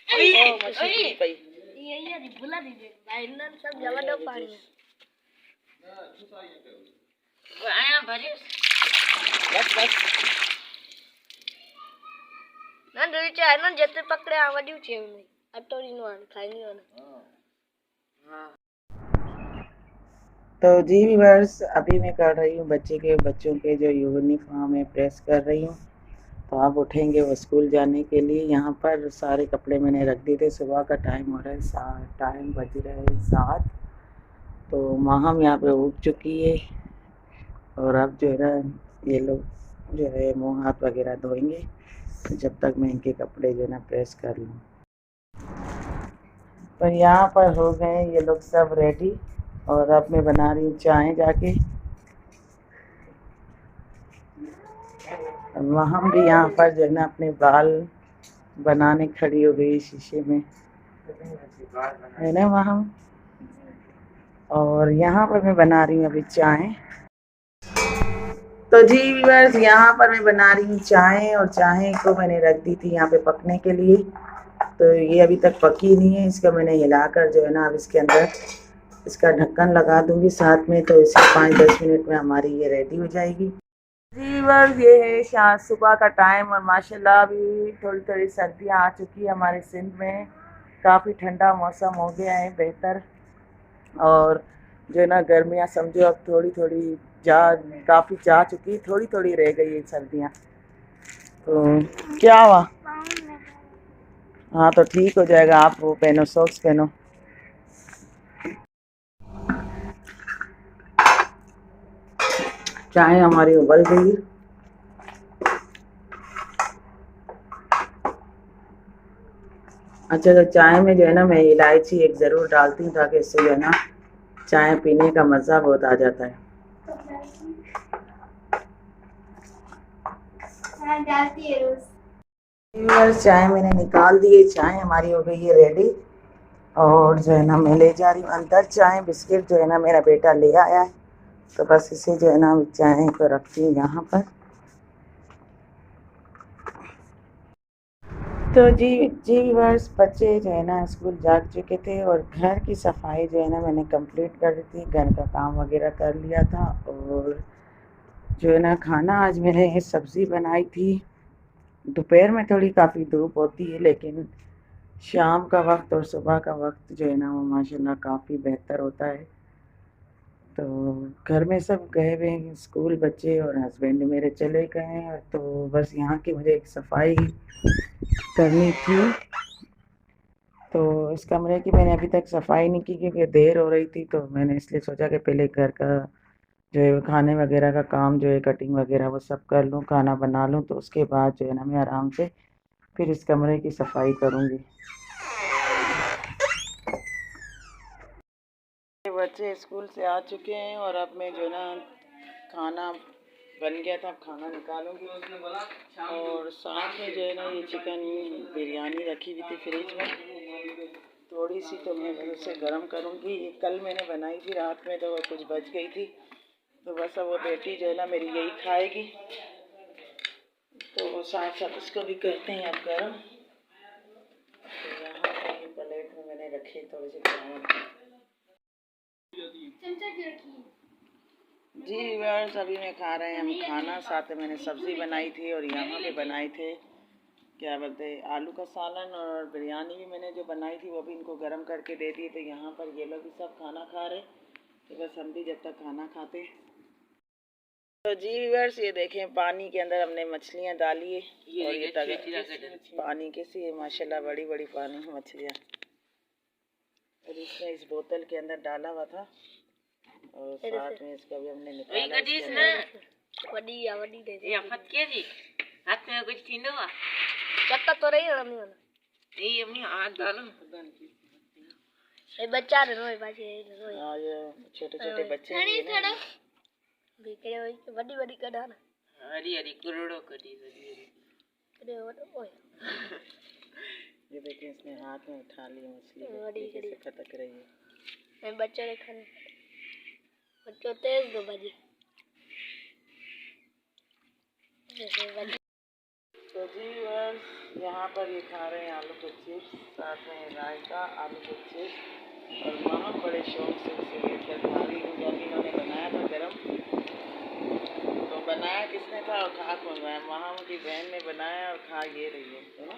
ओ मछली पई ये यार बुला दीजिए भाई ना सब जमा दो पानी वो आया भरी बस बस ना दूरी चाहे ना जते पकड़े आवड्यू छे नहीं अटोरी नो खाई नहीं होना हां तो जी व्यूअर्स अभी मैं कर रही हूँ बच्चों के जो यूनिफॉर्म है प्रेस कर रही हूँ। तो आप उठेंगे वो स्कूल जाने के लिए। यहाँ पर सारे कपड़े मैंने रख दिए थे। सुबह का टाइम हो रहा है टाइम बज रहे हैं 7। तो माहम यहाँ पे उठ चुकी है और अब जो है ना ये लोग जो है मुँह हाथ वगैरह धोएंगे। तो जब तक मैं इनके कपड़े जो है ना प्रेस कर लूँ। तो यहाँ पर हो गए ये लोग सब रेडी और अब मैं बना रही हूँ चाय जाके। वहाँ भी यहाँ पर जो है ना अपने बाल बनाने खड़ी हो गई शीशे में, है ना वहाँ। और यहाँ पर मैं बना रही हूँ अभी चाय। तो जी व्यूअर्स यहाँ पर मैं बना रही हूँ चाय और चाय को मैंने रख दी थी यहाँ पे पकने के लिए। तो ये अभी तक पकी नहीं है। इसका मैंने हिलाकर जो है ना अब इसके अंदर इसका ढक्कन लगा दूंगी साथ में। तो इसे 5-10 मिनट में हमारी ये रेडी हो जाएगी। जी व्यूअर्स ये है सुबह का टाइम और माशाल्लाह अभी थोड़ी थोड़ी सर्दियाँ आ चुकी है हमारे सिंध में। काफ़ी ठंडा मौसम हो गया है बेहतर। और जो है ना गर्मियाँ समझो अब थोड़ी थोड़ी काफ़ी जा चुकी, थोड़ी थोड़ी रह गई है सर्दियाँ। तो क्या हुआ? हाँ तो ठीक हो जाएगा। आप वो पहनो, सॉक्स पहनो। चाय हमारी उबल गई। अच्छा तो चाय में जो है ना मैं इलायची एक ज़रूर डालती हूँ ताकि इससे जो है ना चाय पीने का मज़ा बहुत आ जाता है। चाय मैंने निकाल दी है। चाय हमारी हो गई है रेडी। और जो है ना मैं ले जा रही हूँ अंदर चाय। बिस्किट जो है ना मेरा बेटा ले आया है। तो बस इसे जो है ना चाय को रखती हूँ यहाँ पर। तो जी व्यूअर्स बच्चे जो है ना स्कूल जा चुके थे और घर की सफाई जो है ना मैंने कंप्लीट कर दी थी। घर का काम वगैरह कर लिया था। और जो है ना खाना आज मैंने सब्ज़ी बनाई थी। दोपहर में थोड़ी काफ़ी धूप होती है लेकिन शाम का वक्त और सुबह का वक्त जो है ना वो माशाल्लाह काफ़ी बेहतर होता है। तो घर में सब गए हुए हैं स्कूल बच्चे और हस्बैंड मेरे चले गए हैं। तो बस यहाँ की मुझे एक सफाई करनी थी। तो इस कमरे की मैंने अभी तक सफाई नहीं की क्योंकि देर हो रही थी। तो मैंने इसलिए सोचा कि पहले घर का जो है खाने वगैरह का काम जो है कटिंग वगैरह वो सब कर लूँ, खाना बना लूँ। तो उसके बाद जो है ना मैं आराम से फिर इस कमरे की सफाई करूँगी। बच्चे स्कूल से आ चुके हैं और अब मैं जो ना खाना बन गया था, खाना निकालूंगी। और साथ में जो है ना ये चिकन बिरयानी रखी हुई थी फ्रिज में थोड़ी सी। तो मैं उसे गर्म करूँगी। ये कल मैंने बनाई थी रात में तो वो कुछ बच गई थी। तो बस अब वो बेटी जो है ना मेरी यही खाएगी। तो साथ साथ इसको भी करते हैं अब गर्म। तो यहाँ पर प्लेट में मैंने रखी थोड़ी सी चावल। जी व्यूअर्स अभी मैं खा रहे हैं हम खाना। साथ में मैंने सब्ज़ी बनाई थी और यहाँ पे बनाए थे क्या बोलते हैं आलू का सालन। और बिरयानी भी मैंने जो बनाई थी वो भी इनको गर्म करके दे दी। तो यहाँ पर ये लोग भी सब खाना खा रहे। तो बस हम भी जब तक खाना खाते। तो जी व्यूअर्स ये देखें पानी के अंदर हमने मछलियाँ डाली है। और ये पानी कैसी है माशाल्लाह, बड़ी बड़ी पानी है मछलियाँ। और इसमें इस बोतल के अंदर डाला हुआ था और साथ में इसका भी हमने निकाला। हाथ में कुछ थींदो आ चक्का तो रही है नहीं अम्मी हाथ डालो ये बच्चा रे बाजी हां ये छोटे छोटे बच्चे हैं ना बिकरे होई बड़ी बड़ी कड़ा ना हरी हरी करोड़ों कड़ी अरे ओए ये देखिए इसने हाथ में उठा ली मछली कैसे खटक रही है। मैं बच्चे ने खाने बच्चों तेज दो बाजी। तो जी बस यहाँ पर ये खा रहे हैं आलू के चिप्स। साथ में रायता, आलू के चिप्स, और वहाँ बड़े शौक से उसे लेकर खा रही हूँ। जब इन्होंने बनाया था गरम, तो बनाया किसने था और खा कौन रहा है? वहाँ उनकी बहन ने बनाया और खा ये रही है ना।